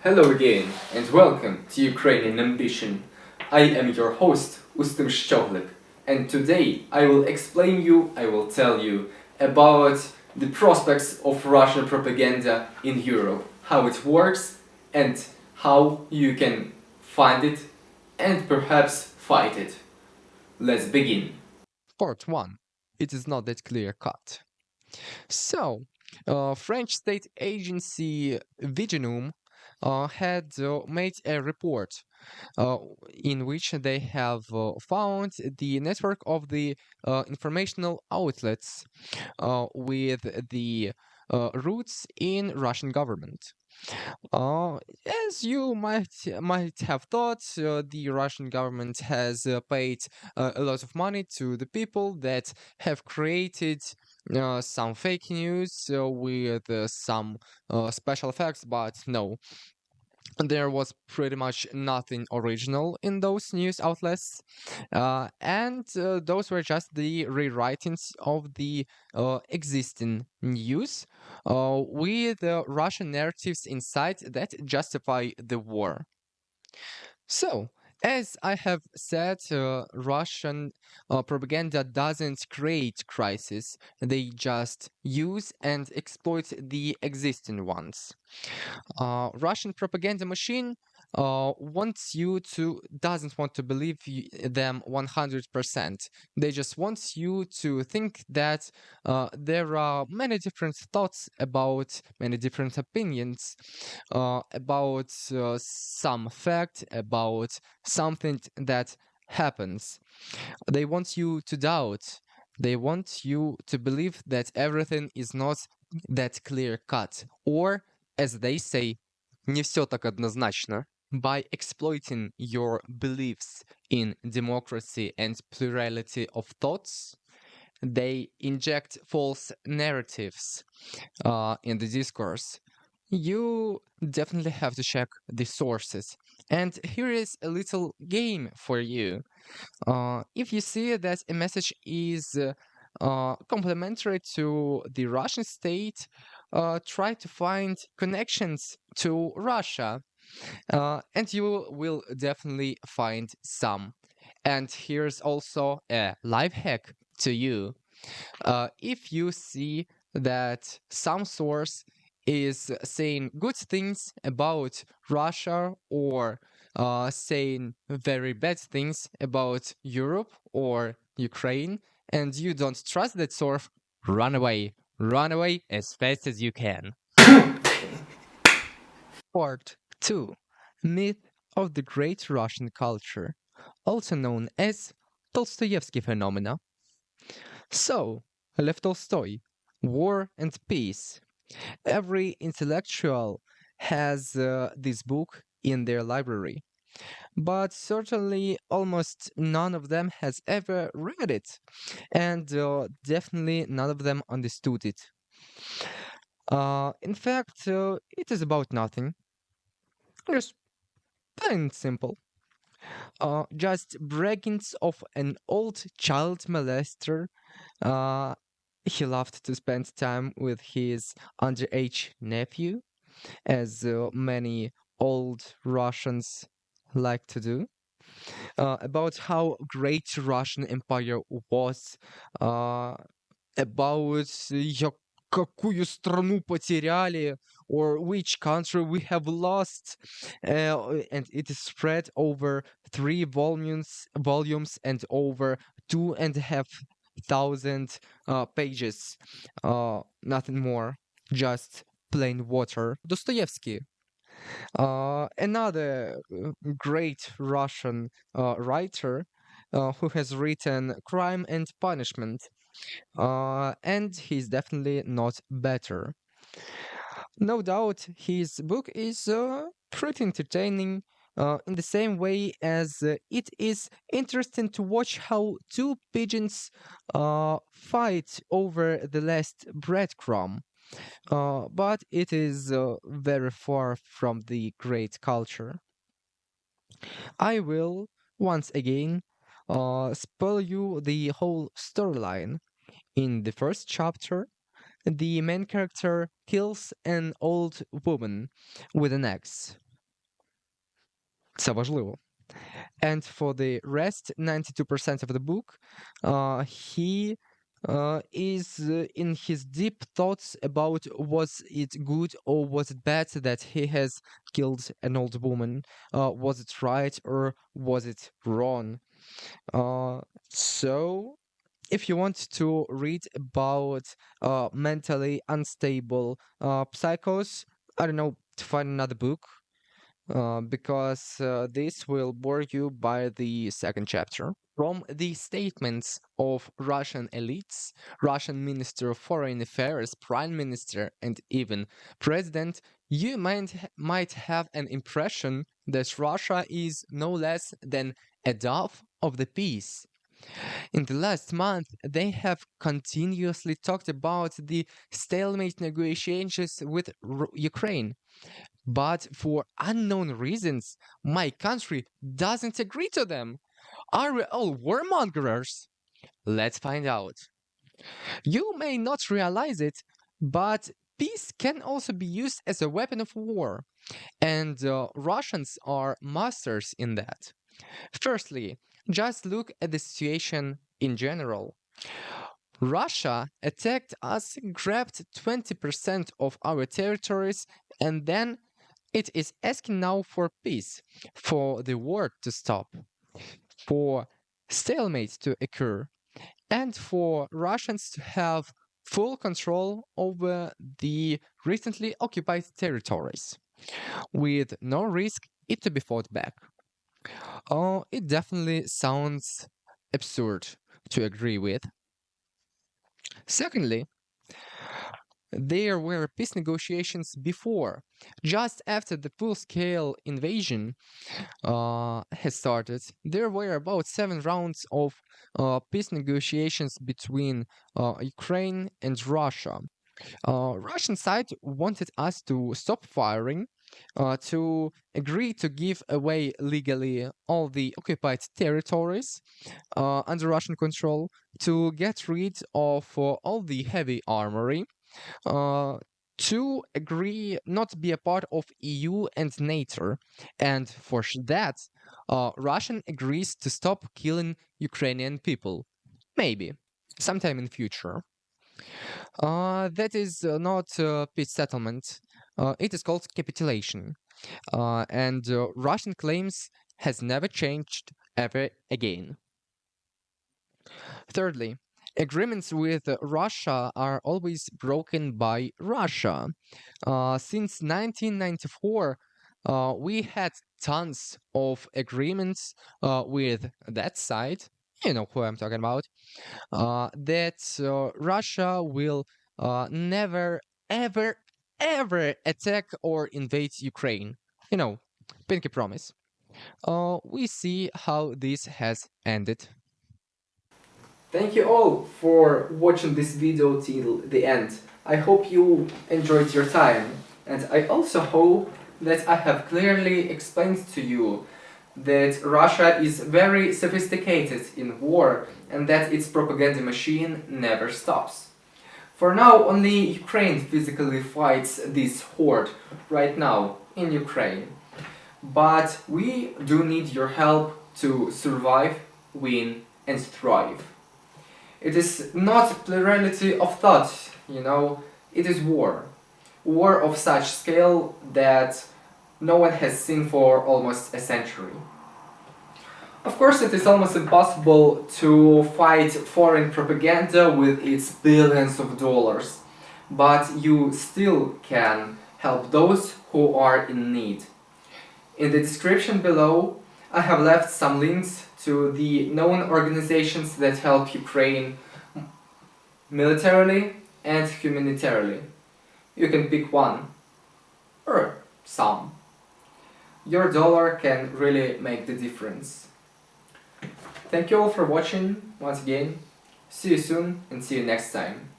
Hello again, and welcome to Ukrainian Ambition. I am your host, Ustym Szczoglik, and today I will tell you about the prospects of Russian propaganda in Europe, how it works, and how you can find it and perhaps fight it. Let's begin. Part 1. It is not that clear cut. So, French state agency Viginum had made a report uh, in which they have found the network of the informational outlets with the roots in Russian government. Uh, as you might have thought, the Russian government has paid a lot of money to the people that have created some fake news with some special effects, but no, there was pretty much nothing original in those news outlets, and those were just the rewritings of the existing news with Russian narratives inside that justify the war. So, as I have said, Russian propaganda doesn't create crisis, they just use and exploit the existing ones. Russian propaganda machine wants you to doesn't want to believe them 100%. They just want you to think that there are many different thoughts about many different opinions about some fact about something that happens. They want you to doubt. They want you to believe that everything is not that clear cut, or as they say, не все так однозначно. By exploiting your beliefs in democracy and plurality of thoughts, they inject false narratives in the discourse. You definitely have to check the sources. And here is a little game for you. If you see that a message is complementary to the Russian state, try to find connections to Russia, and you will definitely find some. And here's also a life hack to you. If you see that some source is saying good things about Russia or saying very bad things about Europe or Ukraine, and you don't trust that source, run away. Run away as fast as you can. Part 2. Myth of the Great Russian Culture, also known as Dostoevsky phenomena. So, Lev Tolstoy, War and Peace. Every intellectual has this book in their library, but certainly almost none of them has ever read it, and definitely none of them understood it. In fact, it is about nothing. Just plain and simple. Just braggings of an old child molester. Uh, he loved to spend time with his underage nephew, as many old Russians like to do, about how great Russian Empire was, about какую страну потеряли, or which country we have lost, and it is spread over 3 volumes and over 2,500 pages, nothing more, just plain water. Dostoevsky, another great Russian writer who has written Crime and Punishment, and he's definitely not better. No doubt, his book is pretty entertaining. In the same way as it is interesting to watch how two pigeons fight over the last breadcrumb. But it is very far from the great culture. I will, once again, spell you the whole storyline. In the first chapter, the main character kills an old woman with an axe. Це важливо. And for the rest, 92% of the book, he is in his deep thoughts about was it good or was it bad that he has killed an old woman? Was it right or was it wrong? Uh, so, if you want to read about mentally unstable psychos, I don't know, to find another book because this will bore you by the second chapter. From the statements of Russian elites, Russian Minister of Foreign Affairs, Prime Minister, and even President, you might have an impression that Russia is no less than a dove of the peace. In the last month, they have continuously talked about the stalemate negotiations with Ukraine. But for unknown reasons, my country doesn't agree to them. Are we all warmongers? Let's find out. You may not realize it, but peace can also be used as a weapon of war, and Russians are masters in that. Firstly, just look at the situation in general. Russia attacked us, grabbed 20% of our territories, and then it is asking now for peace, for the war to stop, for stalemate to occur, and for Russians to have full control over the recently occupied territories, with no risk it to be fought back. Oh, it definitely sounds absurd to agree with. Secondly, there were peace negotiations before, just after the full-scale invasion has started. There were about 7 rounds of peace negotiations between Ukraine and Russia. Russian side wanted us to stop firing, to agree to give away legally all the occupied territories under Russian control, to get rid of all the heavy armory, uh, to agree not to be a part of EU and NATO, and for that, Russian agrees to stop killing Ukrainian people. Maybe sometime in future. That is not peace settlement. It is called capitulation, and Russian claims has never changed ever again. Thirdly, agreements with Russia are always broken by Russia. Since 1994, we had tons of agreements with that side. You know who I'm talking about. That Russia will never, ever, ever attack or invade Ukraine. You know, pinky promise. We see how this has ended. Thank you all for watching this video till the end. I hope you enjoyed your time, and I also hope that I have clearly explained to you that Russia is very sophisticated in war and that its propaganda machine never stops. For now, only Ukraine physically fights this horde right now in Ukraine. But we do need your help to survive, win, and thrive. It is not plurality of thought, it is war. War of such scale that no one has seen for almost a century. Of course, it is almost impossible to fight foreign propaganda with its billions of dollars, but you still can help those who are in need. In the description below, I have left some links to the known organizations that help Ukraine militarily and humanitarily. You can pick one, or some. Your dollar can really make the difference. Thank you all for watching once again. See you soon and see you next time.